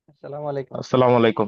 আসসালামু আলাইকুম। আসসালামু আলাইকুম।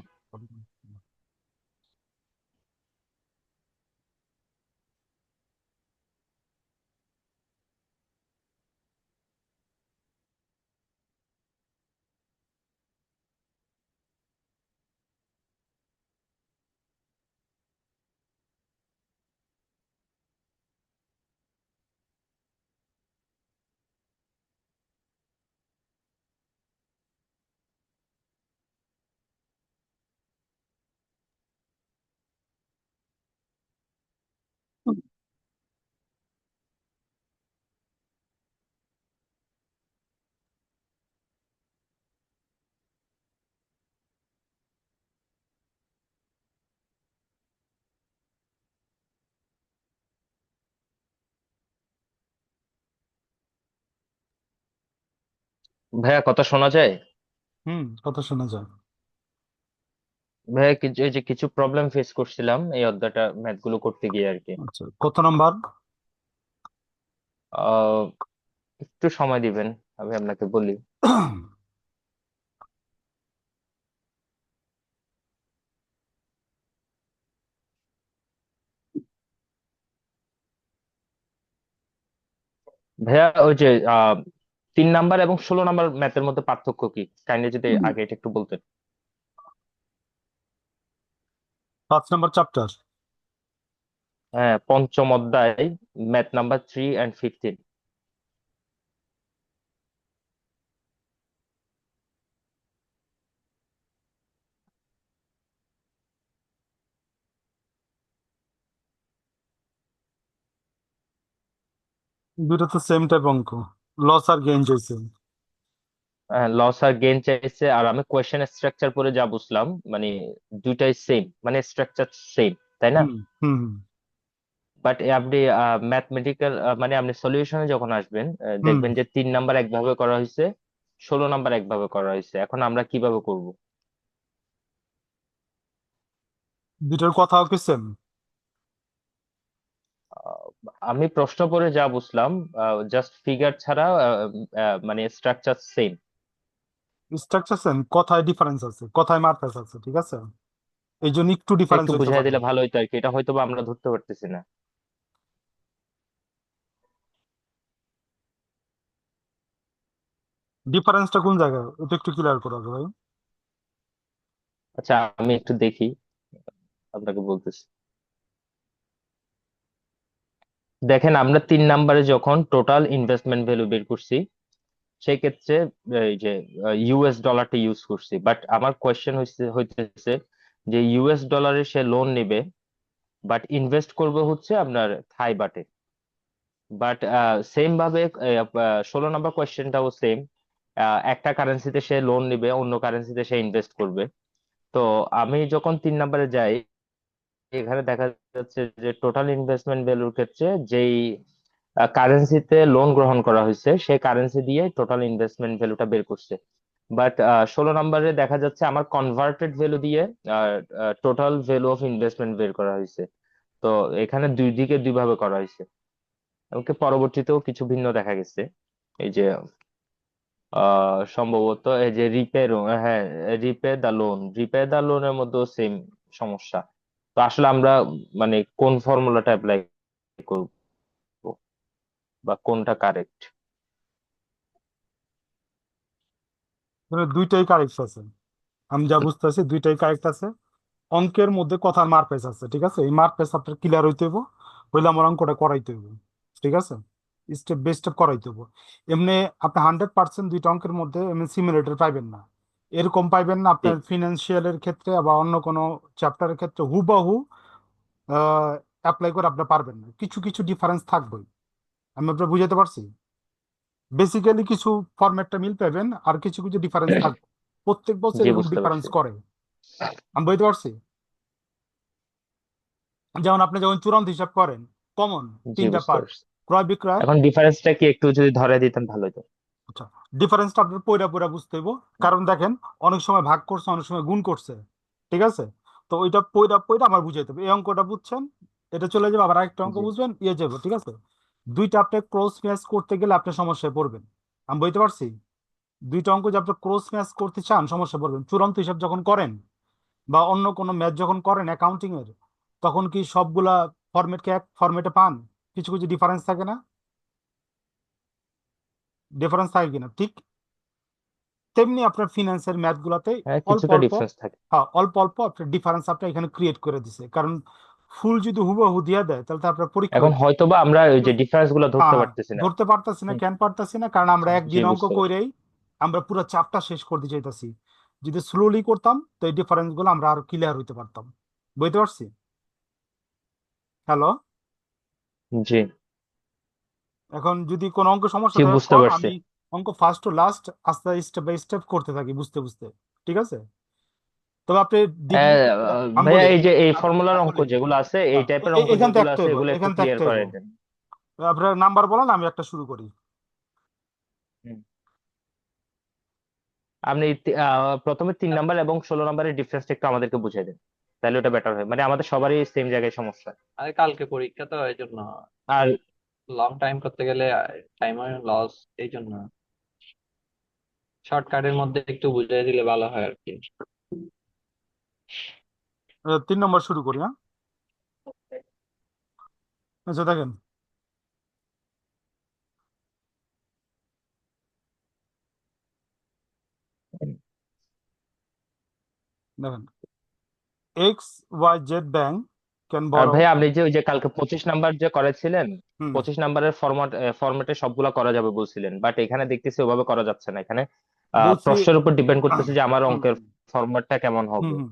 ভাইয়া কথা শোনা যায়? কথা শোনা যায়। ভাইয়া কিছু এই যে কিছু প্রবলেম ফেস করছিলাম এই অধ্যায়টা ম্যাথ গুলো করতে গিয়ে আর কি। আচ্ছা, কত নাম্বার? আহ একটু সময় দিবেন, আমি আপনাকে বলি। ভাইয়া ওই যে 3 নাম্বার এবং 16 নাম্বার ম্যাথের মধ্যে পার্থক্য কি, কাইন্ডলি যদি আগে এটা একটু বলতেন। 5 নাম্বার চ্যাপ্টার। হ্যাঁ, পঞ্চম অধ্যায়, ম্যাথ নাম্বার 3 and 15। দুটো তো সেম টাইপ অঙ্ক, লস আর গেইন চাইছে। লস আর গেইন চাইছে, আর আমি কোয়েশ্চেন স্ট্রাকচার পরে যা বুঝলাম, মানে দুইটাই সেম, মানে স্ট্রাকচার সেম, তাই না? হুম হুম হুম বাট আপনি ম্যাথমেটিক্যাল মানে আপনি সলিউশনে যখন আসবেন, হুম দেখবেন যে 3 নাম্বার একভাবে করা হয়েছে, 16 নাম্বার একভাবে করা হয়েছে। এখন আমরা কিভাবে করব? দুটোর কথাও কি সেম? আহ, আমি প্রশ্ন পড়ে যা বুঝলাম, জাস্ট ফিগার ছাড়া মানে স্ট্রাকচার সেম। স্ট্রাকচার সেম, কথায় ডিফারেন্স আছে, কথায় মার্কাস আছে, ঠিক আছে? এই জন্য একটু ডিফারেন্স একটু হইতে বুঝাই পারে। দিলে ভালো হতো আর কি, এটা হয়তো বা আমরা ধরতে পারতেছি না। ডিফারেন্সটা কোন জায়গায়, এটা একটু ক্লিয়ার করা হবে ভাই। আচ্ছা, আমি একটু দেখি, আপনাকে বলতেছি। দেখেন, আমরা 3 নাম্বারে যখন টোটাল ইনভেস্টমেন্ট ভ্যালু বের করছি, সেই ক্ষেত্রে এই যে ইউএস ডলারটা ইউজ করছি, বাট আমার কোয়েশ্চেন হইতেছে যে ইউএস ডলারে সে লোন নেবে, বাট ইনভেস্ট করবে হচ্ছে আপনার থাই বাটে। বাট সেম ভাবে 16 নাম্বার কোয়েশ্চেনটাও সেম, একটা কারেন্সিতে সে লোন নিবে, অন্য কারেন্সিতে সে ইনভেস্ট করবে। তো আমি যখন 3 নাম্বারে যাই, এখানে দেখা যাচ্ছে যে টোটাল ইনভেস্টমেন্ট ভ্যালুর ক্ষেত্রে যেই কারেন্সিতে লোন গ্রহণ করা হয়েছে, সেই কারেন্সি দিয়ে টোটাল ইনভেস্টমেন্ট ভ্যালুটা বের করছে। বাট 16 নাম্বারে দেখা যাচ্ছে আমার কনভার্টেড ভ্যালু দিয়ে টোটাল ভ্যালু অফ ইনভেস্টমেন্ট বের করা হয়েছে। তো এখানে দুই দিকে দুইভাবে করা হয়েছে। এমনকি পরবর্তীতেও কিছু ভিন্ন দেখা গেছে। এই যে সম্ভবত এই যে হ্যাঁ, রিপে দা লোনের মধ্যেও সেম সমস্যা। তো আসলে আমরা মানে কোন ফর্মুলাটা অ্যাপ্লাই করব, বা কোনটা কারেক্ট? এখানে দুইটাই কারেক্ট আছে, আমি যা বুঝতেছি দুইটাই কারেক্ট আছে। অঙ্কের মধ্যে কথার মারপ্যাচ আছে, ঠিক আছে? এই মারপ্যাচ আপনার ক্লিয়ার হইতে হইব, হইলে আমার অঙ্কটা করাইতে হইব, ঠিক আছে? স্টেপ বাই স্টেপ করাইতে হইব। এমনি আপনি 100% দুইটা অঙ্কের মধ্যে এমনি সিমিলার পাইবেন না। এরকম পাইবেন না জি, আপনার ফিনান্সিয়ালের ক্ষেত্রে বা অন্য কোনো চ্যাপ্টারের ক্ষেত্রে হুবহু অ্যাপ্লাই করে আপনি পারবেন না, কিছু কিছু ডিফারেন্স থাকবেই। আমি আপনার বুঝাতে পারছি? বেসিক্যালি কিছু ফরম্যাটটা মিল পাবেন, আর কিছু কিছু ডিফারেন্স থাকবে। প্রত্যেক বছর জি, এরকম বুঝতে ডিফারেন্স পারছি। করে। আমি বুঝতে পারছি? যেমন আপনি যখন চূড়ান্ত হিসাব করেন, কমন জি, তিনটা বুঝতে পার্ট, পারছি। ক্রয় বিক্রয়। এখন ডিফারেন্সটা কি একটু যদি ধরে দিতেন ভালো হতো। আচ্ছা, ডিফারেন্সটা আপনার পয়রা পয়রা বুঝতে হইব। কারণ দেখেন, অনেক সময় ভাগ করছে, অনেক সময় গুণ করছে, ঠিক আছে? তো ওইটা পয়টা পয়টা আমার বুঝাইতে হবে, এই অঙ্কটা বুঝছেন, এটা চলে যাবে, আবার আরেকটা অঙ্ক জি। বুঝবেন, ইয়ে যাবে, ঠিক আছে? দুইটা আপনি ক্রস ম্যাচ করতে গেলে আপনি সমস্যায় পড়বেন, আমি বলতে পারছি। দুইটা অঙ্ক যে আপনি ক্রস ম্যাচ করতে চান সমস্যা পড়বেন, চূড়ান্ত হিসাব যখন করেন বা অন্য কোনো ম্যাচ যখন করেন অ্যাকাউন্টিং এর, তখন কি সবগুলা ফরম্যাটকে এক ফরম্যাটে পান? কিছু কিছু ডিফারেন্স থাকে না? ডিফারেন্স থাকে কিনা? ঠিক তেমনি আপনার ফিনান্সের ম্যাথ গুলাতে হ্যাঁ, অল্প কিছুটা অল্প, ডিফারেন্স থাকে। হ্যাঁ অল্প অল্প আপনার ডিফারেন্স আপনার এখানে ক্রিয়েট করে দিছে, কারণ ফুল যদি হুবহু দিয়ে দেয় তাহলে তো আপনার পরীক্ষা এখন হইতো না। হয়তোবা আমরা ওই যে ডিফারেন্স গুলো ধরতে হ্যাঁ, পারতেছি না। ধরতে পারতাছি না, হুম, কেন পারতাছি না? কারণ আমরা জি, একদিন অঙ্ক বুঝতে পারছি। কইরেই আমরা পুরো চাপটা শেষ করতে চাইতাছি। যদি স্লোলি করতাম তো এই ডিফারেন্স গুলো আমরা আরো ক্লিয়ার হইতে পারতাম। বুঝতে পারছি? হ্যালো? জি। এখন যদি কোনো অঙ্ক সমস্যা জি, থাকে বুঝতে কন, পারছি। আমি অঙ্ক ফার্স্ট টু লাস্ট আস্তে স্টেপ বাই স্টেপ করতে থাকি বুঝতে বুঝতে, ঠিক আছে? তবে আপনি ডিগ্রি, আমি ভাইয়া বলি, এই যে এই আমি ফর্মুলার আমি অঙ্ক বলি, যেগুলো আছে, এই হ্যাঁ, টাইপের অঙ্ক এখান যেগুলো থেকে আছে হইব, এগুলো একটু এখান ক্লিয়ার থেকে হইব। করে দেন। আপনার নাম্বার বলেন, আমি একটা শুরু করি। হুম। আপনি প্রথমে 3 নাম্বার এবং 16 নাম্বারের ডিফারেন্সটা একটু আমাদেরকে বুঝিয়ে দেন, তাহলে ওটা বেটার হয়, মানে আমাদের সবারই সেম জায়গায় সমস্যা। আরে কালকে পরীক্ষা তো এই জন্য আর লং টাইম করতে গেলে টাইম লস, এই জন্য শর্টকাটের মধ্যে একটু বুঝিয়ে দিলে ভালো হয় আর কি। 3 নম্বর শুরু করি, হ্যাঁ? আচ্ছা দেখেন, দেখেন, XYZ ব্যাংক ক্যান আর বরো। ভাইয়া আপনি যে ওই যে কালকে 25 নাম্বার যে করেছিলেন, হুম, 25 নাম্বারের ফরম্যাটে সবগুলা করা যাবে বলছিলেন, বাট এখানে দেখতেছি ওভাবে করা যাচ্ছে না। এখানে বলছি, প্রশ্নের উপর ডিপেন্ড করতেছে যে আমার হুম অঙ্কের ফরম্যাটটা কেমন হুম হবে। হুম,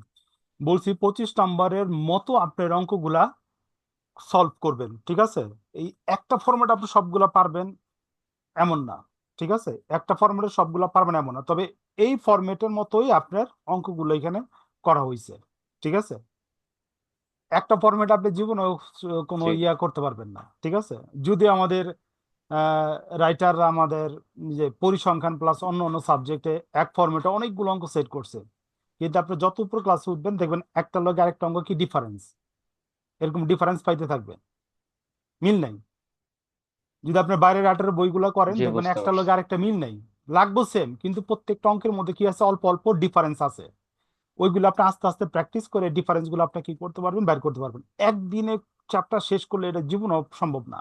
বলছি 25 নম্বরের মতো আপনার অঙ্কগুলা সলভ করবেন, ঠিক আছে? এই একটা ফরম্যাট আপনি সবগুলা পারবেন এমন না, ঠিক আছে? একটা ফরম্যাটে সবগুলা পারবেন এমন না, তবে এই ফরম্যাটের মতোই আপনার অঙ্কগুলো এখানে করা হয়েছে, ঠিক আছে? একটা ফরম্যাট আপনি জীবনে কোনো জি। ইয়া করতে পারবেন না, ঠিক আছে? যদি আমাদের রাইটাররা আমাদের যে পরিসংখ্যান প্লাস অন্য অন্য সাবজেক্টে এক ফরম্যাটে অনেকগুলো অঙ্ক সেট করছে, কিন্তু আপনি যত উপর ক্লাসে উঠবেন দেখবেন একটা লগে আরেকটা অঙ্ক কি ডিফারেন্স, এরকম ডিফারেন্স পাইতে থাকবেন, মিল নাই। যদি আপনি বাইরের আর্টের বইগুলো করেন জি, দেখবেন বুঝতে একটা পারছি। লগে আরেকটা মিল নাই, লাগবে সেম, কিন্তু প্রত্যেকটা অঙ্কের মধ্যে কি আছে, অল্প অল্প ডিফারেন্স আছে। ওইগুলো আপনি আস্তে আস্তে প্র্যাকটিস করে ডিফারেন্স গুলো আপনি কি করতে পারবেন, বের করতে পারবেন। একদিনে চ্যাপ্টার শেষ করলে এটা জীবন সম্ভব না,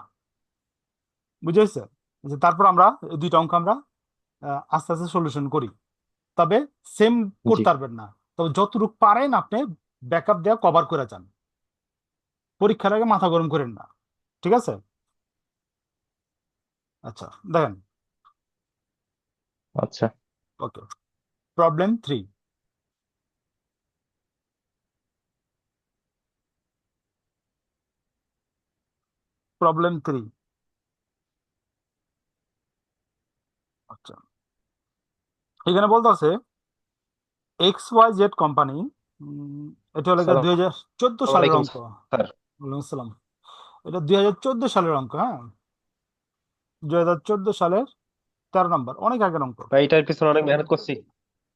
বুঝেছে? যে তারপর আমরা এই দুইটা অঙ্ক আমরা আস্তে আস্তে সলিউশন করি, তবে সেম জি। করতে পারবেন না, তবে যতটুকু পারেন আপনি ব্যাকআপ দেওয়া কভার করে যান, পরীক্ষার আগে মাথা গরম করেন না, ঠিক আছে? আচ্ছা দেখেন, আচ্ছা। ওকে, প্রবলেম 3। প্রবলেম 3, আচ্ছা, এখানে বলতে আছে XYZ কোম্পানি, এটা হলো সালাম 2014 সালের আলাইকুম অঙ্ক। স্যার। ওয়ালাইকুম আসসালাম। এটা 2014 সালের অঙ্ক, হ্যাঁ, 2014 সালের 13 নম্বর, অনেক আগের অঙ্ক। ভাই এটার পিছনে অনেক মেহনত করছি,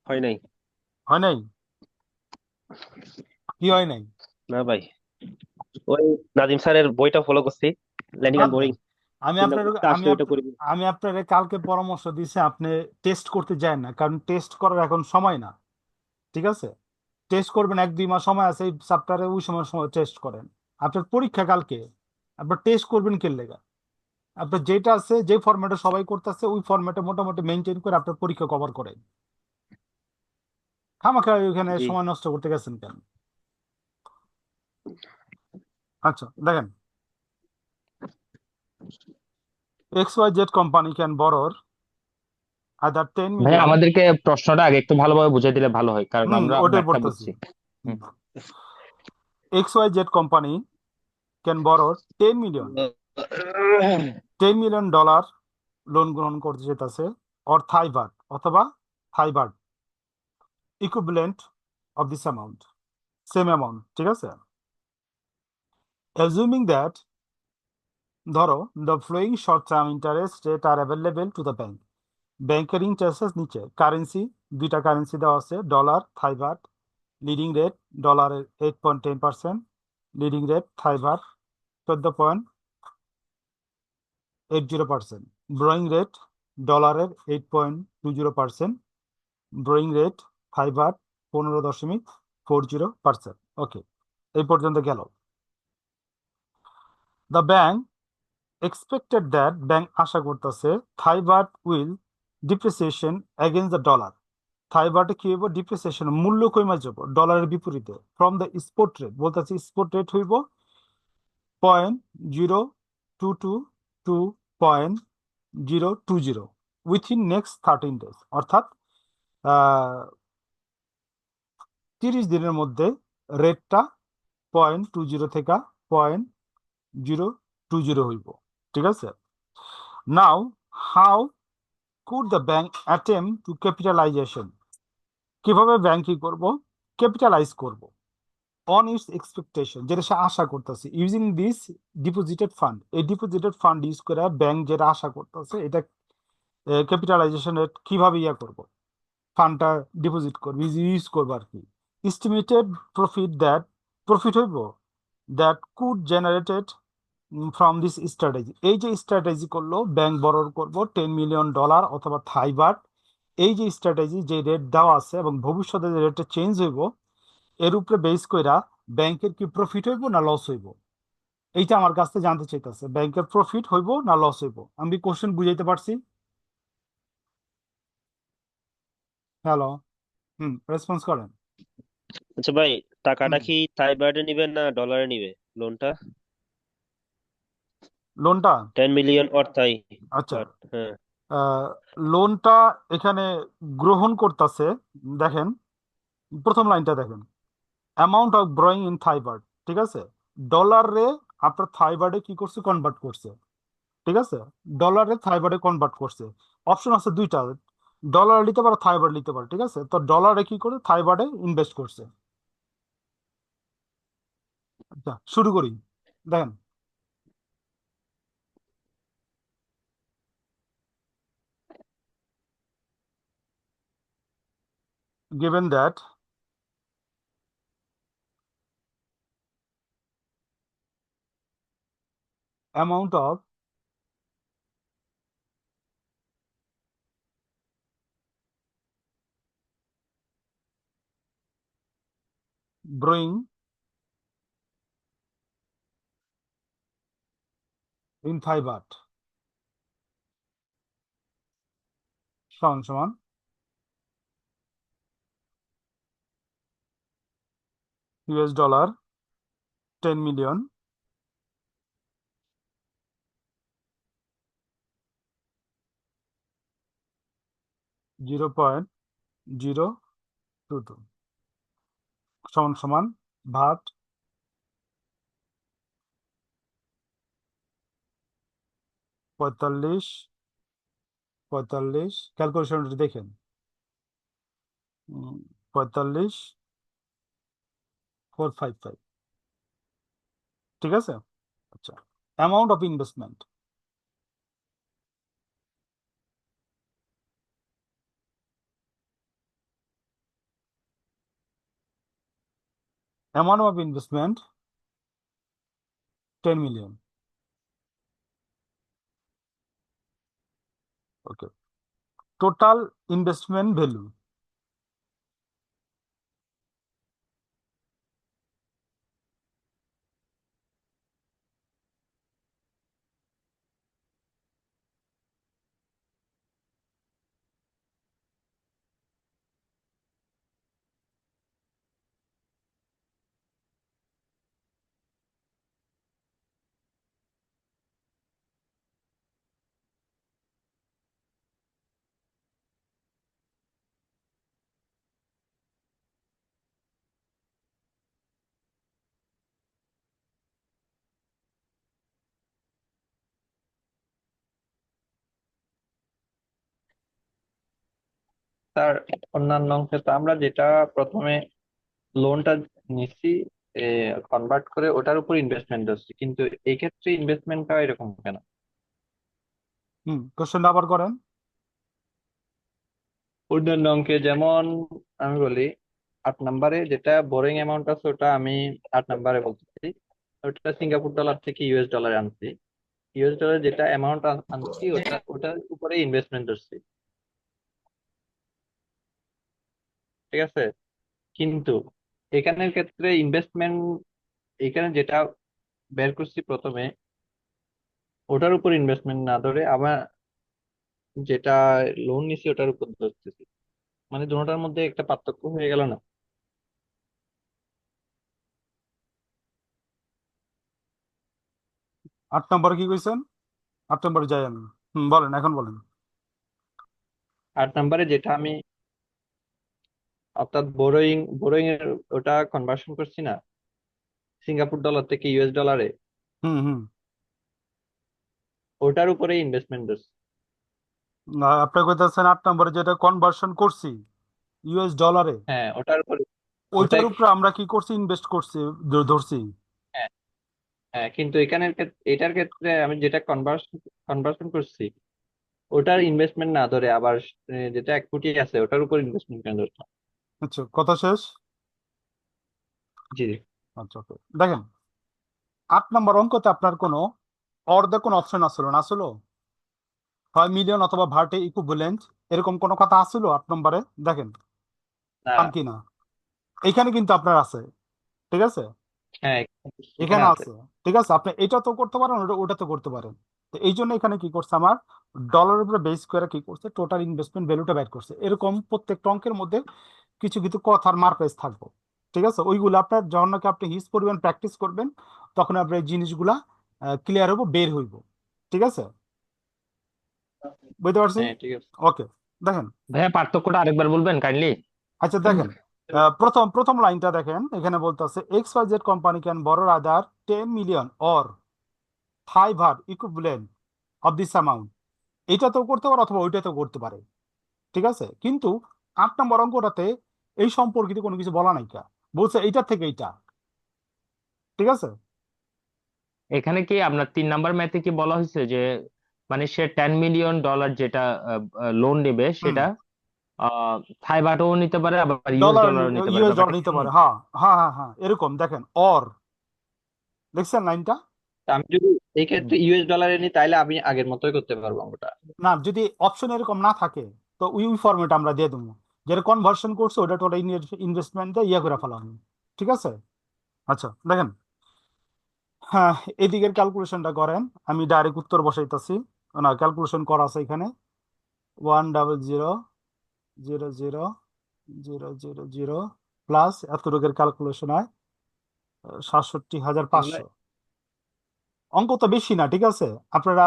হয় নাই। হয় নাই? কি হয় নাই? না ভাই, ওই নাজিম স্যারের বইটা ফলো করছি, ল্যান্ডিং বাদ এন্ড দেন, বোরিং। আমি তিন আপনার নম্বরটা আমি আসলে ওইটা আপ- করে দিন। আমি আপনার কালকে পরামর্শ দিছি, আপনি টেস্ট করতে যান না, কারণ টেস্ট করার এখন সময় না, ঠিক আছে? টেস্ট করবেন 1-2 মাস সময় আছে, এই চ্যাপ্টারে ওই সময় সময় টেস্ট করেন। আপনার পরীক্ষা কালকে, আপনার টেস্ট করবেন কে লেগা? আপনার যেটা আছে, যে ফরম্যাটে সবাই করতেছে ওই ফরম্যাটে মোটামুটি মেনটেন করে আপনার পরীক্ষা কভার করেন। খামাখা ওইখানে জি। সময় নষ্ট করতে গেছেন কেন? আচ্ছা দেখেন, XYZ company can borrow either ten ভাই মিলিয়ন আমাদেরকে প্রশ্নটা আগে একটু ভালোভাবে বুঝিয়ে দিলে ভালো হয়, কারণ আমরা ওটাই ম্যাথটা পড়তেছি। বুঝছি। হুম। XYZ company can borrow 10 million, $10 million loan গ্রহণ করতে যেতেছে, অর থাইবাট অথবা Thai baht, equivalent of this amount, same amount, ঠিক আছে? অ্যাজুমিং দ্যাট, ধরো, the flowing short term interest rate are available to the bank, ব্যাংকের ইন্টারেস্ট নিচে কারেন্সি, দুইটা কারেন্সি দেওয়া আছে, ডলার, থাইবাট, লিডিং রেট ডলারের 8.10%, leading rate Thai baht 14.80%, borrowing rate ডলারের 8.20%, ব্রোয়িং রেট থাই বাট 15.40%। ওকে, এই পর্যন্ত গেল। The bank expected that bank আশা করতেছে Thai baht will depreciation against the dollar. Thai বাটে কি হইব? ডিপ্রিসিয়েশন, মূল্য কমে যাব ডলারের বিপরীতে। ফ্রম দ্য স্পট রেট, বলতেছে স্পট রেট হইব 0.0222 টু 0.020 উইথিন নেক্সট 13 days, অর্থাৎ 30 দিনের মধ্যে রেটটা 0.20 থেকে 0.020 হইব। ঠিক আছে। Now how could the bank attempt to capitalization, কিভাবে ব্যাংক কি করব? ক্যাপিটালাইজ করব অন ইটস এক্সপেকটেশন, যেটা সে আশা করতেছে, ইউজিং দিস ডিপোজিটেড ফান্ড। এই ডিপোজিটেড ফান্ড ইউজ করে ব্যাংক যেটা আশা করতেছে এটা ক্যাপিটালাইজেশনের কিভাবে করব, ফান্ডটা ডিপোজিট করবে, ইউজ করবো আর কি। এস্টিমেটেড প্রফিট, দ্যাট প্রফিট হইব that could generated from this strategy. এই যে স্ট্র্যাটেজি করলো, ব্যাংক বরোর করব $10 মিলিয়ন অথবা থাই বাট, এই যে স্ট্র্যাটেজি, যে রেট দেওয়া আছে এবং ভবিষ্যতে যে রেটটা চেঞ্জ হইব, এর উপরে বেস কইরা ব্যাংকের কি প্রফিট হইব না লস হইব, এইটা আমার কাছ থেকে জানতে চাইতেছে। ব্যাংকের প্রফিট হইব না লস হইব। আমি কোশ্চেন বুঝাইতে পারছি? হ্যালো, রেসপন্স করেন। আচ্ছা ভাই, টাকাটা হুম, কি থাই বার্ডে নিবেন না ডলারে নিবে লোনটা? লোনটা, 10 মিলিয়ন অর থাই আচ্ছা, বাট, হ্যাঁ। লোনটা এখানে গ্রহণ করতেছে। দেখেন প্রথম লাইনটা দেখেন, অ্যামাউন্ট অফ ব্রয়িং ইন থাইবার্ড। ঠিক আছে, ডলারে আপনার থাইবার্ডে কি করছে? কনভার্ট করছে। ঠিক আছে, ডলারে থাইবার্ডে কনভার্ট করছে। অপশন আছে দুইটা, ডলার নিতে পারে, থাইবার্ড নিতে পারে। ঠিক আছে, তো ডলারে কি করে? থাইবার্ডে ইনভেস্ট করছে। আচ্ছা, শুরু করি। দেখেন, given that amount of borrowing in Thai baht সমান সমান $10 10 মিলিয়ন $0.022 সমান সমান ভাট 45 45, ক্যালকুলেশনটা দেখেন, 45,455। ঠিক আছে। আচ্ছা, amount of investment, amount of investment 10 million. Okay, total investment value, তার অন্যান্য অংশে তো আমরা যেটা প্রথমে লোনটা নিচ্ছি কনভার্ট করে ওটার উপর ইনভেস্টমেন্ট হচ্ছে, কিন্তু এই ক্ষেত্রে ইনভেস্টমেন্টটা এরকম কেন? কোশ্চেনটা আবার করেন। অন্যান্য অঙ্কে যেমন আমি বলি 8 নম্বরে যেটা বোরিং অ্যামাউন্ট আছে ওটা আমি 8 নম্বরে বলতেছি। ওটা সিঙ্গাপুর ডলার থেকে ইউএস ডলারে আনছি। ইউএস ডলার যেটা অ্যামাউন্ট আনছি ওটার উপরে ইনভেস্টমেন্ট করছি। ঠিক আছে, কিন্তু এখানের ক্ষেত্রে ইনভেস্টমেন্ট, এখানে যেটা বের করছি প্রথমে ওটার উপর ইনভেস্টমেন্ট না ধরে আবার যেটা লোন নিছি ওটার উপর ধরতেছি। মানে দুটোটার মধ্যে একটা পার্থক্য হয়ে গেল না? 8 নম্বরে কি কইছেন? 8 নম্বরে যাই আমি। বলেন, এখন বলেন। 8 নম্বরে যেটা আমি, অর্থাৎ বোরোইং এর ওটা কনভার্সন করছি না সিঙ্গাপুর ডলার থেকে ইউএস ডলারে, হুম হুম ওটার উপরে ইনভেস্টমেন্ট ধরছি। আপনি কইতেছেন 8 নম্বরে যেটা কনভার্সন করছি ইউএস ডলারে, হ্যাঁ, ওটার উপরে। ওইটার ওটাই। উপরে আমরা কি করছি? ইনভেস্ট করছি, ধরছি। হ্যাঁ, হ্যাঁ, কিন্তু এটার ক্ষেত্রে আমি যেটা কনভার্সন করছি ওটার ইনভেস্টমেন্ট না ধরে আবার যেটা 1 কোটি আছে ওটার উপর ইনভেস্টমেন্ট কেন ধরলাম? আচ্ছা, কথা শেষ। জি জি। আচ্ছা, ওকে, দেখেন 8 নম্বর অঙ্কতে আপনার কোনো অর্ধেক কোনো অপশন আসলো না, আসলো হয় মিলিয়ন অথবা ভার্টে ইকুইভ্যালেন্ট, এরকম কোনো কথা আসলো 8 নম্বরে? দেখেন না। পান কিনা। এইখানে কিন্তু আপনার আছে, ঠিক আছে, হ্যাঁ, এখানে এখানে আছে। আছে। ঠিক আছে, আপনি এটা তো করতে পারেন, ওটা তো করতে পারেন। তো এই জন্য এখানে কি করছে, আমার ডলারের উপরে বেস করে কি করছে, টোটাল ইনভেস্টমেন্ট ভ্যালুটা বের করছে। এরকম প্রত্যেকটা অঙ্কের মধ্যে কিছু কিছু কথার মারপ্যাচ থাকবো। ঠিক আছে, ওইগুলো আপনার যখন নাকি আপনি হিস পরিমাণ প্র্যাকটিস করবেন তখন আপনার এই জিনিসগুলা ক্লিয়ার হইব, বের হইব। ঠিক আছে, বুঝতে পারছি? হ্যাঁ, ঠিক আছে। ওকে, দেখেন। ভাইয়া পার্থক্যটা আরেকবার বলবেন কাইন্ডলি। আচ্ছা, দেখেন প্রথম প্রথম লাইনটা দেখেন, এখানে বলতেছে X Y Z company can borrow other 10 million or 5 equivalent of this amount. এটা তো করতে পারে অথবা ওইটা তো করতে পারে। ঠিক আছে, কিন্তু 8 নম্বর অঙ্কটাতে এই সম্পর্কিত কোনো কিছু বলা নাই কা, বলছে এইটা থেকে এইটা। ঠিক আছে। এখানে কি আপনার 3 নাম্বার ম্যাথে কি বলা হয়েছে যে মানে সে $10 মিলিয়ন যেটা লোন নেবে হুম, সেটা থাই বাটও নিতে পারে আবার ইউএস ডলার, ডলারও নিতে পারে, ইউএস ব্যাপারটা ডলার কি নিতে এমন? পারে, হ্যাঁ হ্যাঁ হ্যাঁ হ্যাঁ, এরকম দেখেন অর, দেখছেন লাইনটা? তা আমি যদি এই হুম। ক্ষেত্রে ইউএস ডলারে নিই তাহলে আমি আগের মতোই করতে পারবো অঙ্কটা। না, যদি অপশন এরকম না থাকে তো ওই ফরম্যাট আমরা দিয়ে দেবো, যেটা কনভার্সন করছে ওটা টোটাল ইনভেস্টমেন্ট দিয়ে ইয়ে করে ফেলা হবে। ঠিক আছে। আচ্ছা, দেখেন, হ্যাঁ, এদিকের ক্যালকুলেশনটা করেন, আমি ডাইরেক্ট উত্তর বসাইতেছি। না, ক্যালকুলেশন করা আছে এখানে। 100,000,000 প্লাস এত রোগের ক্যালকুলেশন হয় এগুলো 67,500। অঙ্ক তো বেশি না, ঠিক আছে। আপনারা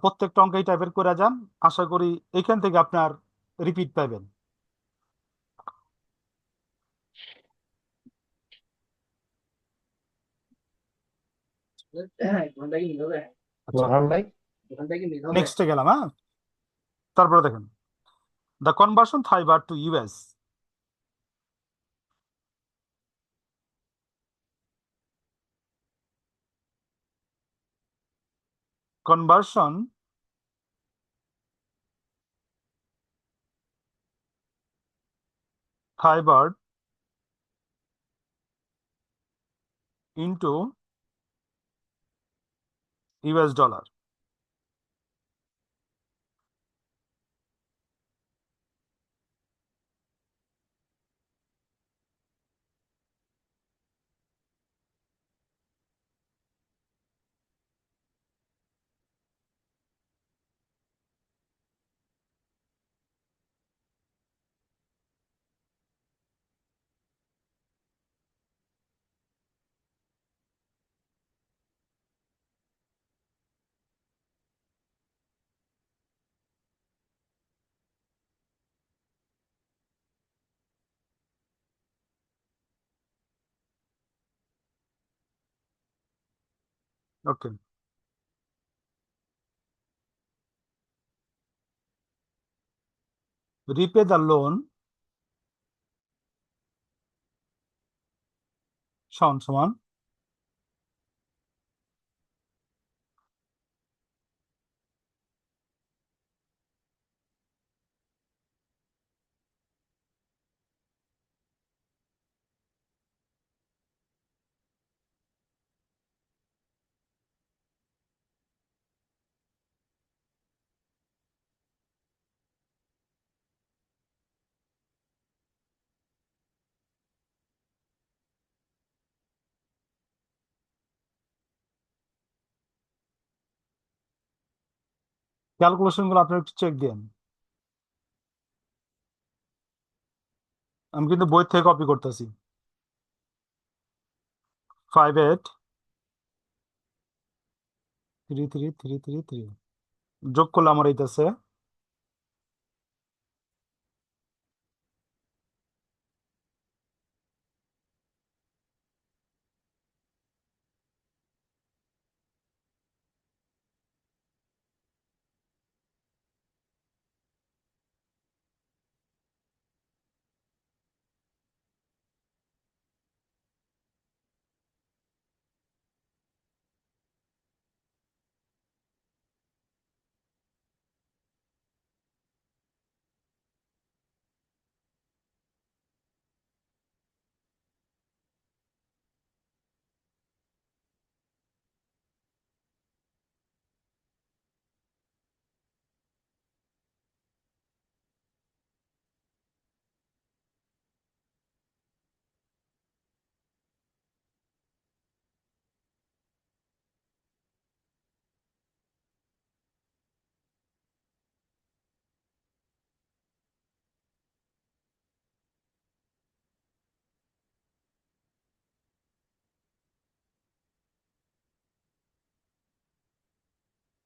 প্রত্যেকটা অঙ্ক এই টাইপের করে যান, আশা করি এখান থেকে আপনার রিপিট পাবেন। আচ্ছা, বোরহান ভাই। নেক্সটে গেলাম, হ্যাঁ। তারপরে দেখেন the conversion Thai baht to US. Conversion Thai baht into US dollar. Okay, repay the loan সমান সমান ক্যালকুলেশন গুলো আপনি একটু চেক দেন, আমি কিন্তু বই থেকে কপি করতেছি। 58333333 যোগ করলে আমার এইটাছে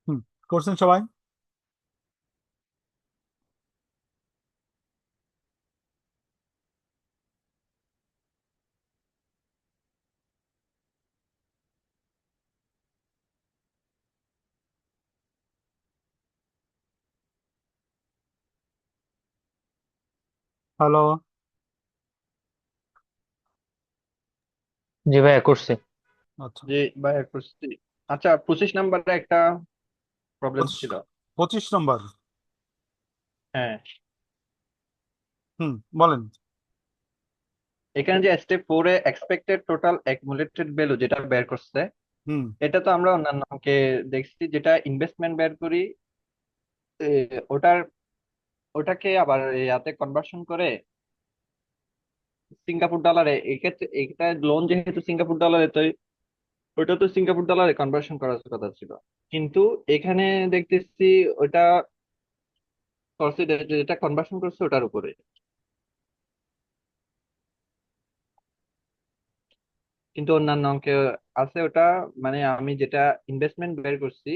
হুম, করছেন সবাই? হ্যালো। জি ভাইয়া করছি। আচ্ছা, যে ভাই করছি। আচ্ছা, 25 নম্বরে একটা প্রবলেম 25 ছিল। 25 নম্বর। হ্যাঁ, হুম, বলেন। এখানে যে স্টেপ 4-এ এক্সপেক্টেড টোটাল অ্যাকুমুলেটেড ভ্যালু যেটা বের করছে, হুম এটা তো আমরা অন্যান্যকে দেখছি, যেটা ইনভেস্টমেন্ট বের করি এ, ওটার ওটাকে আবার ইয়াতে কনভার্সন করে সিঙ্গাপুর ডলারে। এক্ষেত্রে এটা লোন যেহেতু সিঙ্গাপুর ডলারে, তো ওটা তো সিঙ্গাপুর ডলারে কনভার্সন করার কথা ছিল। কিন্তু এখানে দেখতেছি ওটা করছে যেটা কনভার্সন করছে ওটার উপরে। কিন্তু অন্যান্য অঙ্কে আছে ওটা, মানে আমি যেটা ইনভেস্টমেন্ট বের করছি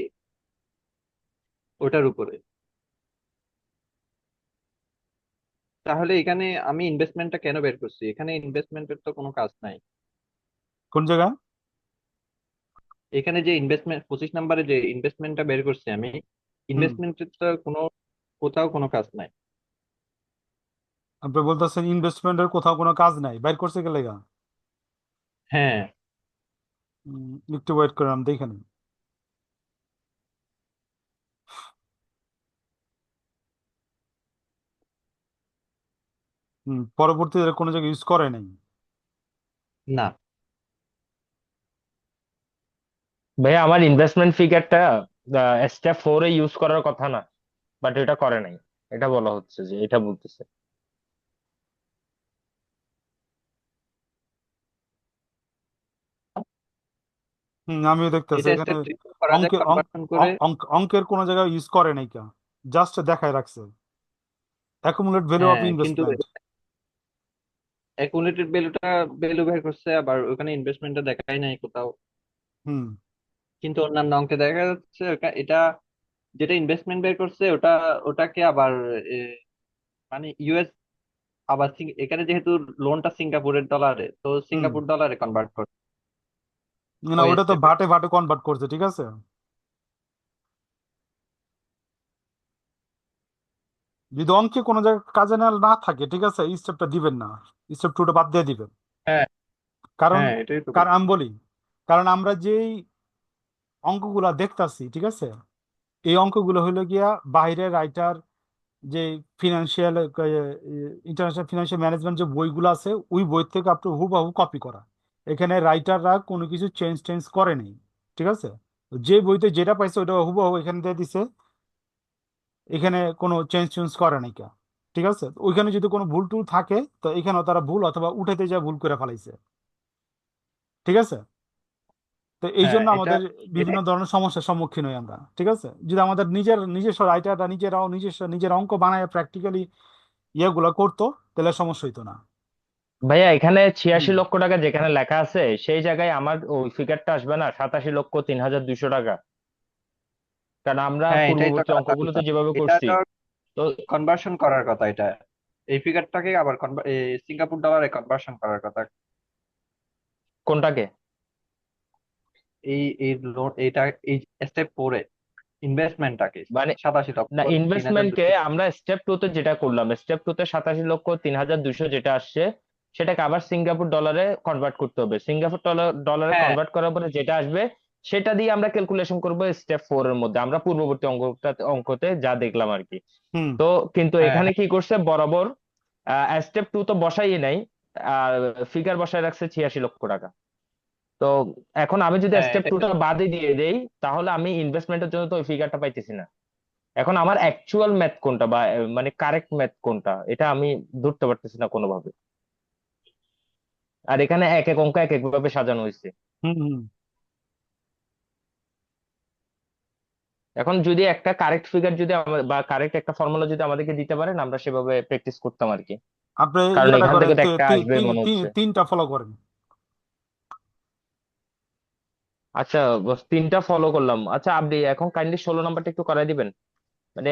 ওটার উপরে। তাহলে এখানে আমি ইনভেস্টমেন্টটা কেন বের করছি? এখানে ইনভেস্টমেন্টের তো কোনো কাজ নাই। কোন জায়গায়? এখানে যে ইনভেস্টমেন্ট 25 নম্বরে যে ইনভেস্টমেন্টটা বের করছি আমি, হুম, ইনভেস্টমেন্টের তো কোথাও কোনো কাজ নাই। আপনি বলতেছেন ইনভেস্টমেন্টের কোথাও কোনো কাজ নাই, বাইর করছে কে লেগা? হ্যাঁ, একটু ওয়েট করে আমি দেখে নিই। পরবর্তীতে কোনো জায়গায় ইউজ করে নাই। না। ভাইয়া আমার ইনভেস্টমেন্ট ফিগারটা স্টেপ 4-এ ইউজ করার কথা না, বাট এটা করে নাই। এটা বলা হচ্ছে, যে এটা বলতেছে। আমিও দেখতেছি এটা এখানে স্টেপ 3 করা যায় অঙ্কের কনভার্সন করে। অঙ্কের কোনো জায়গায় ইউজ করে নাই কা, জাস্ট দেখায় রাখছে অ্যাকুমুলেট ভ্যালু অফ হ্যাঁ, কিন্তু ইনভেস্টমেন্ট। অ্যাকুমুলেটেড ভ্যালু বের করছে, আবার ওখানে ইনভেস্টমেন্টটা দেখাই নাই কোথাও। হুম কিন্তু অন্যান্য অঙ্কে দেখা যাচ্ছে এটা যেটা ইনভেস্টমেন্ট বের করছে ওটাকে আবার এ, মানে ইউএস, আবার এখানে যেহেতু লোনটা সিঙ্গাপুরের ডলারে, তো হুম সিঙ্গাপুর ডলারে কনভার্ট করে না, ওই ওটা তো স্টেপে। ভাটে ভাটে কনভার্ট করছে, ঠিক আছে। যদি অঙ্কে কোনো জায়গায় কাজে না না থাকে, ঠিক আছে, এই স্টেপটা দিবেন না, স্টেপ 2টা বাদ দিয়ে দিবেন। হ্যাঁ, কারণ হ্যাঁ, এটাই তো কারণ বলছি। আমি বলি, কারণ আমরা যেই অঙ্কগুলা দেখতাছি, ঠিক আছে, এই অঙ্কগুলো হলো গিয়া বাইরের রাইটার যে ফিনান্সিয়াল ইন্টারন্যাশনাল ফিনান্সিয়াল ম্যানেজমেন্ট যে বইগুলো আছে, ওই বই থেকে আপনি হুবহু কপি করা। এখানে রাইটাররা কোনো কিছু চেঞ্জ টেঞ্জ করে নেই, ঠিক আছে। যে বইতে যেটা পাইছে ওটা হুবহু এখানে দিয়ে দিছে, এখানে কোনো চেঞ্জ চেঞ্জ করে নাই কা, ঠিক আছে। ওইখানে যদি কোনো ভুল টুল থাকে, তো এখানেও তারা ভুল অথবা উঠাতে যা ভুল করে ফেলাইছে, ঠিক আছে। তো এই হ্যাঁ জন্য এটা আমাদের এটা বিভিন্ন ধরনের সমস্যার সম্মুখীন হই আমরা, ঠিক আছে? যদি আমাদের নিজস্ব রাইটাররা নিজের অঙ্ক বানায় প্র্যাকটিক্যালি ইয়েগুলো করতো, তাহলে সমস্যা হইতো না। ভাইয়া এখানে 86 হুম। লক্ষ টাকা যেখানে লেখা আছে সেই জায়গায় আমার ওই ফিগারটা আসবে না 87,03,200 টাকা? কারণ আমরা হ্যাঁ এটাই তো পূর্ববর্তী অঙ্কগুলোতে যেভাবে এটা করছি। তো তো কনভার্সন করার কথা এটা, এই ফিগারটাকে আবার সিঙ্গাপুর ডলারে কনভার্সন করার কথা। কোনটাকে? এই এই লোন এটা এই স্টেপ 4 ইনভেস্টমেন্টটাকে মানে 87 লক্ষ না, তিন হাজার ইনভেস্টমেন্টকে দুশো আমরা স্টেপ টু তে যেটা করলাম, স্টেপ টু তে 87,03,200 যেটা আসছে সেটাকে আবার সিঙ্গাপুর ডলারে কনভার্ট করতে হবে। সিঙ্গাপুর ডলারে হ্যাঁ কনভার্ট করার পরে যেটা আসবে সেটা দিয়ে আমরা ক্যালকুলেশন করব স্টেপ 4 এর মধ্যে, আমরা পূর্ববর্তী অঙ্কতে যা দেখলাম আর কি। হুম। তো কিন্তু হ্যাঁ এখানে হ্যাঁ কি করছে বরাবর, স্টেপ টু তো বসাই নাই, আর ফিগার বসায় রাখছে 86 লক্ষ টাকা। তো এখন আমি যদি হ্যাঁ স্টেপ এটাই তো। টুটা বাদই দিয়ে দেই তাহলে আমি ইনভেস্টমেন্টের জন্য তো ওই ফিগারটা পাইতেছি না। এখন আমার অ্যাকচুয়াল ম্যাথ কোনটা বা মানে কারেক্ট ম্যাথ কোনটা এটা আমি ধরতে পারতেছি না কোনোভাবে। আর এখানে এক এক অঙ্ক এক এক ভাবে সাজানো হয়েছে। হুম। হুম। এখন যদি একটা কারেক্ট ফিগার যদি বা কারেক্ট একটা ফর্মুলা যদি আমাদেরকে দিতে পারেন আমরা সেভাবে প্র্যাকটিস করতাম আর কি। আপনি কারণ ইয়াটা এখান করেন, থেকে তো একটা আসবে মনে হচ্ছে। তিনটা ফলো করেন। আচ্ছা, বস, তিনটা ফলো করলাম। আচ্ছা, আপনি এখন কাইন্ডলি 16 নাম্বারটা একটু করাই দিবেন। মানে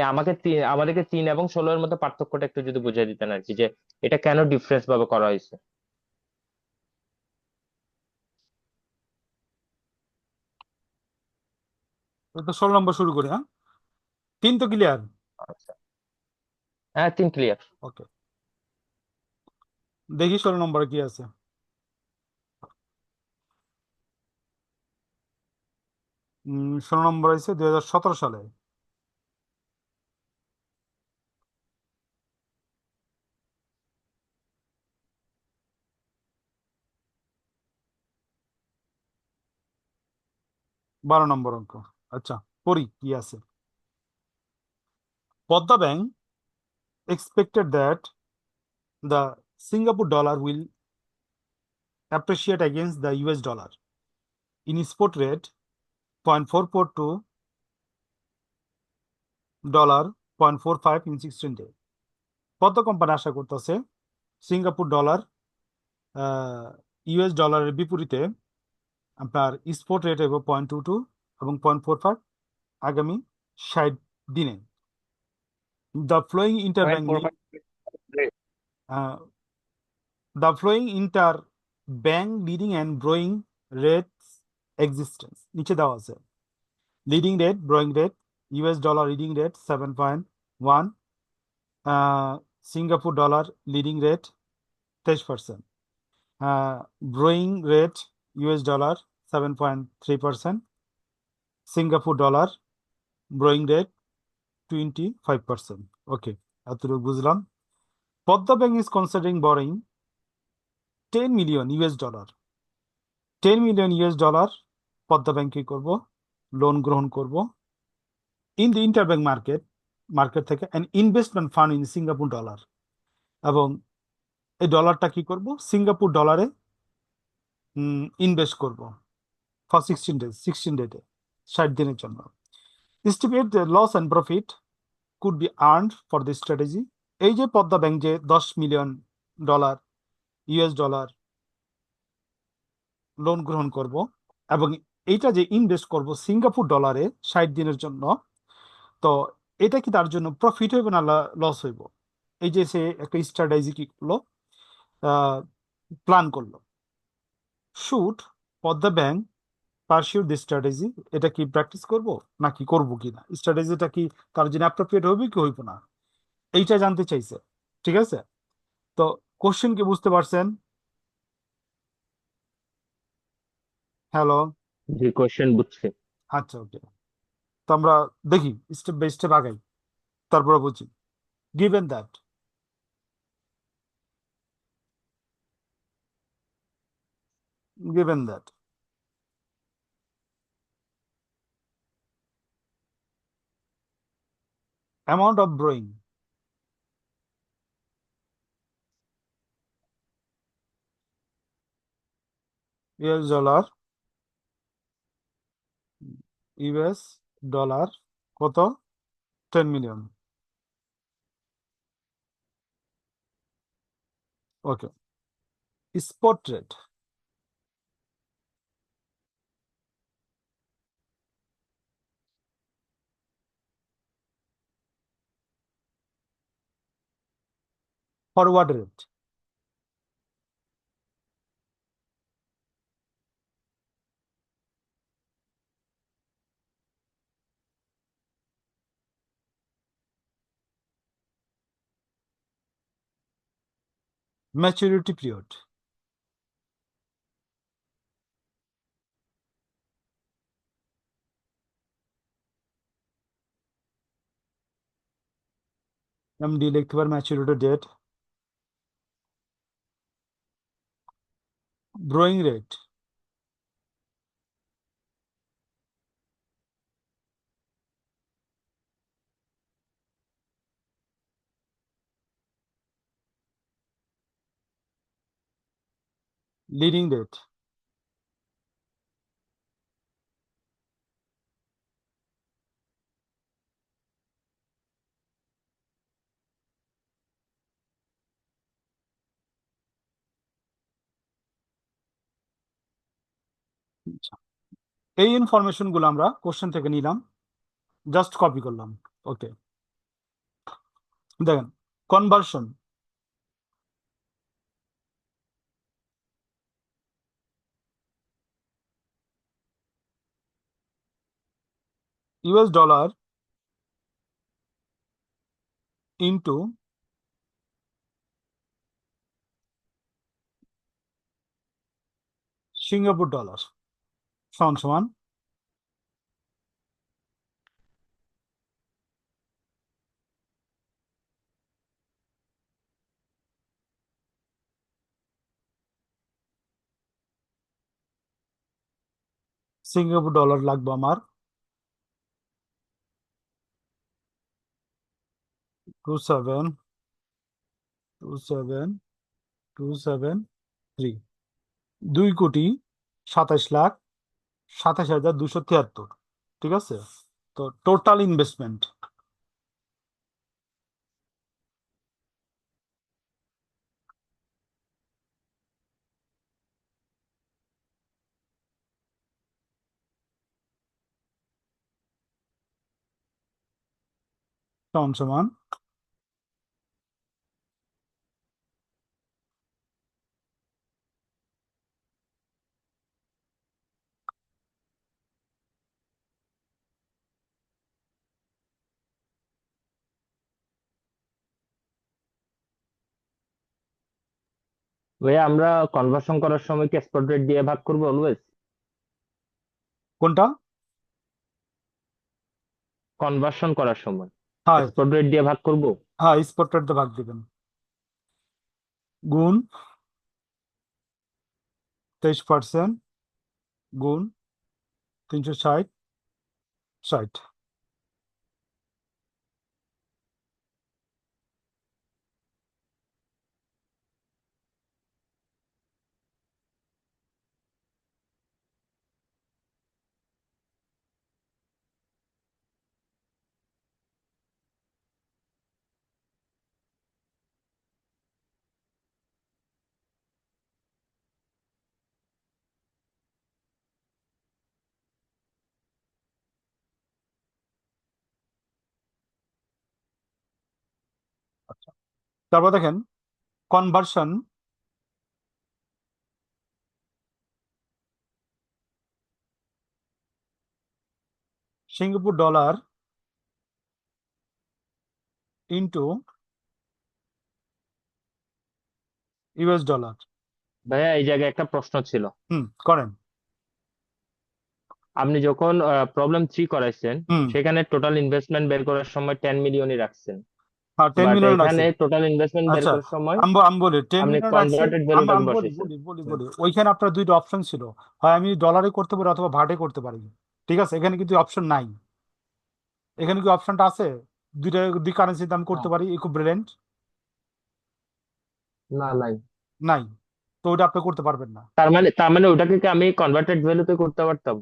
আমাদেরকে 3 এবং 16 এর মধ্যে পার্থক্যটা একটু যদি বুঝিয়ে দিতেন আর কি, যে এটা কেন ডিফারেন্স ভাবে করা হয়েছে। তো 16 নম্বর শুরু করি, হ্যাঁ? তিন তো ক্লিয়ার? আচ্ছা, হ্যাঁ, 3 ক্লিয়ার। ওকে, দেখি 16 নম্বরে কি আছে। 16 নম্বর আছে 2017 সালে। বারো নম্বর অঙ্ক। আচ্ছা, পড়ি কি আছে। Padma bank expected that the Singapore dollar will appreciate against the US dollar in spot rate 0.442 dollar 0.45 in 16 day। Padma company আশা করতেছে সিঙ্গাপুর ডলার ইউএস ডলারের বিপরীতে আপনার স্পট রেট এবং 0.22 এবং 0.45 আগামী 60 দিনে। The flowing point interbank four five the flowing interbank leading and borrowing rates existence নিচে দেওয়া আছে। Leading rate, borrowing rate, US dollar leading rate 7.1, Singapore dollar leading rate 23%, borrowing rate US dollar 7.3%, Singapore dollar borrowing rate 25%। Okay, এতটুকু বুঝলাম। Padma bank is considering borrowing 10 million US dollar। 10 million US dollar Padma bank কি করবো, loan গ্রহণ করব in the ইন্টারব্যাংক market থেকে an investment fund in Singapore dollar. এবং এই ডলারটা কি করব, সিঙ্গাপুর ডলারে ইনভেস্ট করব ফর 16 ডেতে, 60 দিনের জন্য। Estimate the loss and profit could be earned for this strategy. এই যে পদ্মা ব্যাংক যে $10 মিলিয়ন ইউএস ডলার লোন গ্রহণ করব এবং এইটা যে ইনভেস্ট করব সিঙ্গাপুর ডলারে 60 দিনের জন্য, তো এটা কি তার জন্য প্রফিট হইব না লস হইব? এই যে সে একটা স্ট্র্যাটেজি কি করলো, প্ল্যান করলো। Should Padma bank pursue this strategy, এটা কি প্র্যাকটিস করব নাকি করব কি না, স্ট্র্যাটেজিটা কি তার জন্য অ্যাপ্রোপ্রিয়েট হবে কি হইব না, এইটা জানতে চাইছে। ঠিক আছে, তো কোশ্চেন কি বুঝতে পারছেন? হ্যালো? যে কোশ্চেন বুঝছে। আচ্ছা, ওকে। তো আমরা দেখি স্টেপ বাই স্টেপ আগাই, তারপরে বুঝি। Given that given that amount of borrowing US dollar US dollar কত 10 million. Okay, spot rate forward rate maturity period MD লিখতে পারি maturity date growing rate leading rate এই ইনফরমেশন গুলো আমরা কোশ্চেন থেকে নিলাম, জাস্ট কপি করলাম। ওকে, দেখেন conversion US dollar into Singapore dollar সমান সমান সিঙ্গাপুর ডলার লাগবে আমার 272727 3, 2,27,27,273। ঠিক আছে, তো টোটাল ইনভেস্টমেন্ট সমান সমান ভাইয়া আমরা কনভার্সন করার সময় কি স্পট রেট দিয়ে ভাগ করবো অলওয়েজ? কোনটা? কনভার্সন করার সময় হ্যাঁ স্পট রেট দিয়ে ভাগ করব? হ্যাঁ, স্পট রেট ভাগ দিবেন, গুণ 23% গুণ 360 তারপর দেখেন conversion Singapore dollar into US dollar. ভাইয়া এই জায়গায় একটা প্রশ্ন ছিল। করেন। আপনি যখন প্রবলেম 3 করাইছেন হুম সেখানে টোটাল ইনভেস্টমেন্ট বের করার সময় 10 মিলিয়নই রাখছেন, হ্যাঁ 10 বাট মিলিয়ন এখানে রাখছি। টোটাল ইনভেস্টমেন্ট বের আচ্ছা, করার সময় আমি বলি 10 আপনি মিলিয়ন রাখছি। কনভার্টেড আমি ভ্যালুটাকে আমি বলি বসাইছেন। বলি বলি বলি ওইখানে আপনার দুইটা অপশন ছিল, হয় আমি ডলারে করতে পারি অথবা ভাটে করতে পারি। ঠিক আছে, এখানে কিন্তু অপশন নাই। এখানে কি অপশনটা আছে দুই কারেন্সিতে আমি করতে হ্যাঁ। পারি ইকুইভ্যালেন্ট? না নাই। নাই, তো ওইটা আপনি করতে পারবেন না। তার মানে ওটাকে কি আমি কনভার্টেড ভ্যালুতে করতে পারতাম?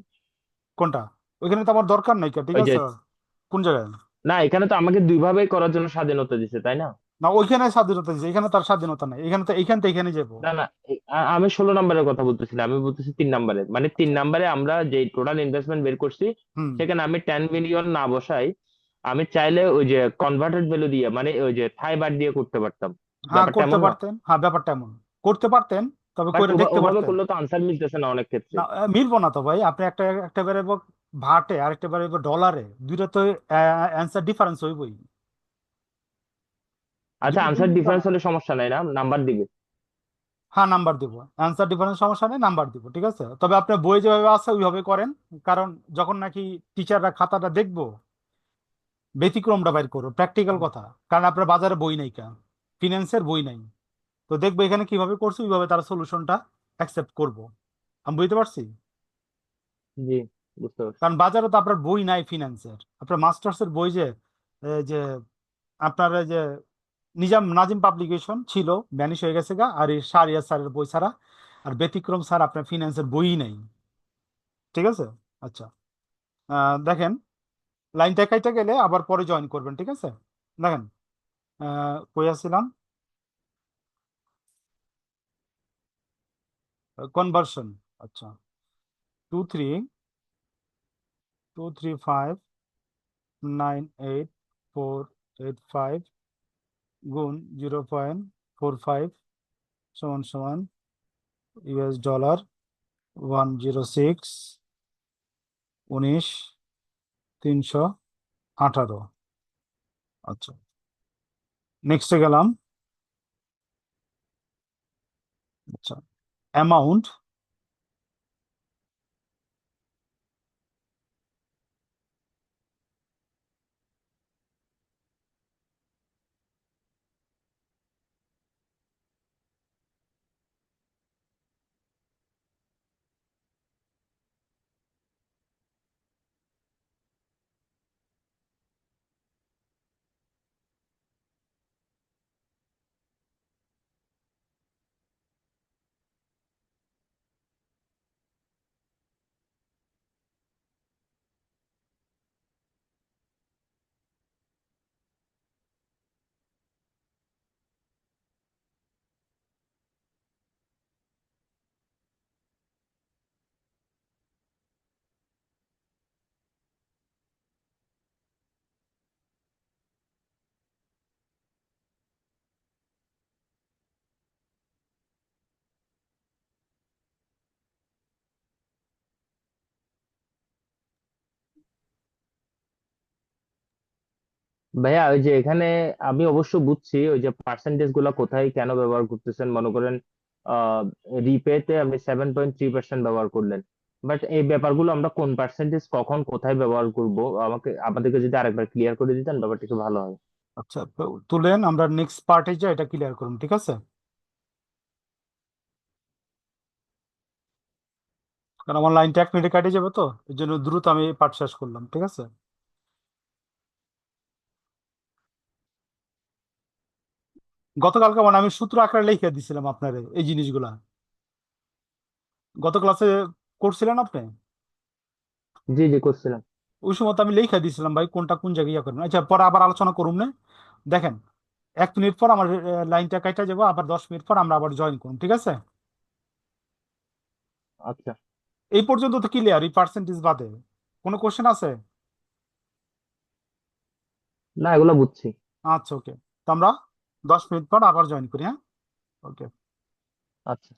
কোনটা? ওইখানে তো আমার দরকার নাই কে, ঠিক ওই যে, আছে? কোন জায়গায়? না এখানে তো আমাকে দুইভাবেই করার জন্য স্বাধীনতা দিছে, তাই না? না, ওইখানে স্বাধীনতা দিচ্ছে, এখানে তার স্বাধীনতা নাই, এখানে তো এইখান থেকে এখানে যাবো। না না, আমি 16 নম্বরের কথা বলতেছি না, আমি বলতেছি 3 নম্বরে। মানে তিন আচ্ছা। নম্বরে আমরা যে টোটাল ইনভেস্টমেন্ট বের করছি, হুম। সেখানে আমি 10 মিলিয়ন না বসাই, আমি চাইলে ওই যে কনভার্টেড ভ্যালু দিয়ে, মানে ওই যে থাই বার দিয়ে করতে পারতাম। হ্যাঁ, ব্যাপারটা করতে এমন না? পারতেন, হ্যাঁ ব্যাপারটা এমন করতে পারতেন, তবে বাট কইরা দেখতে ওভাবে পারতেন। করলে তো আনসার মিলতেছে না অনেক ক্ষেত্রে। না, মিলবো না তো ভাই, আপনি একটা বেরোবো ভাটে আর একটা বেরোবো ডলারে, দুইটা তো অ্যান্সার ডিফারেন্স হইবই। আচ্ছা, দুইটা তো আনসার মিলবে না। ডিফারেন্স হলে সমস্যা নাই না, নাম্বার দিবে? হ্যাঁ, নাম্বার দিব, অ্যান্সার ডিফারেন্স সমস্যা নেই, নাম্বার দিব, ঠিক আছে? তবে আপনি বই যেভাবে আছে ওইভাবে করেন, কারণ যখন নাকি টিচাররা খাতাটা দেখবো, ব্যতিক্রমটা বাইর করো, প্র্যাকটিক্যাল কথা। কারণ আপনার বাজারে বই নাই, কেন ফিনান্সের বই নাই, তো দেখবো এখানে কিভাবে করছে ওইভাবে তার সলিউশনটা অ্যাকসেপ্ট করবো। আমি বুঝতে পারছি। জি, বুঝতে পারছি। কারণ বাজারে তো আপনার বই নাই ফিনান্সের, আপনার মাস্টার্সের বই যে যে আপনার এই যে নাজিম পাবলিকেশন ছিল, ভ্যানিশ হয়ে গেছে গা, আর এই শাহরিয়ার স্যারের বই ছাড়া আর ব্যতিক্রম স্যার আপনার ফিনান্সের বইই নাই, ঠিক আছে? আচ্ছা, দেখেন, লাইনটা কাইটা গেলে আবার পরে জয়েন করবেন, ঠিক আছে? দেখেন, কই আসছিলাম? কনভার্সন। আচ্ছা, 23,235,98485 গুণ 0.45 সমান সমান US ডলার 106,19,318। আচ্ছা, নেক্সটে গেলাম। আচ্ছা, অ্যামাউন্ট ভাইয়া ওই যে এখানে আমি অবশ্য বুঝছি ওই যে পার্সেন্টেজ গুলা কোথায় কেন ব্যবহার করতেছেন, মনে করেন আহ রিপেতে আপনি 7.3% ব্যবহার করলেন, বাট এই ব্যাপারগুলো আমরা কোন পার্সেন্টেজ কখন কোথায় ব্যবহার করব, আমাদেরকে যদি আরেকবার ক্লিয়ার করে দিতেন ব্যাপারটা একটু ভালো হয়। আচ্ছা, তো তুলেন, আমরা নেক্সট পার্টে যাই, এটা ক্লিয়ার করুন, ঠিক আছে? কারণ আমার লাইনটা 1 মিনিটে কাটে যাবে, তো এই জন্য দ্রুত আমি পাঠ শেষ করলাম, ঠিক আছে? গতকালকে মানে আমি সূত্র আকারে লিখে দিছিলাম আপনার এই জিনিসগুলা, গত ক্লাসে করছিলেন আপনি। জি জি, করছিলাম। ওই সময় তো আমি লিখে দিছিলাম ভাই, কোনটা কোন জায়গায় ইয়ে করবেন। আচ্ছা, পরে আবার আলোচনা করুন না। দেখেন, 1 মিনিট পর আমার লাইনটা কাটা যাবো, আবার 10 মিনিট পর আমরা আবার জয়েন করুন, ঠিক আছে? আচ্ছা। এই পর্যন্ত তো ক্লিয়ার, এই পার্সেন্টেজ বাদে কোনো কোশ্চেন আছে? না, এগুলো বুঝছি। আচ্ছা, ওকে, তো আমরা 10 মিনিট পর আবার জয়েন করি, হ্যাঁ? ওকে। আচ্ছা।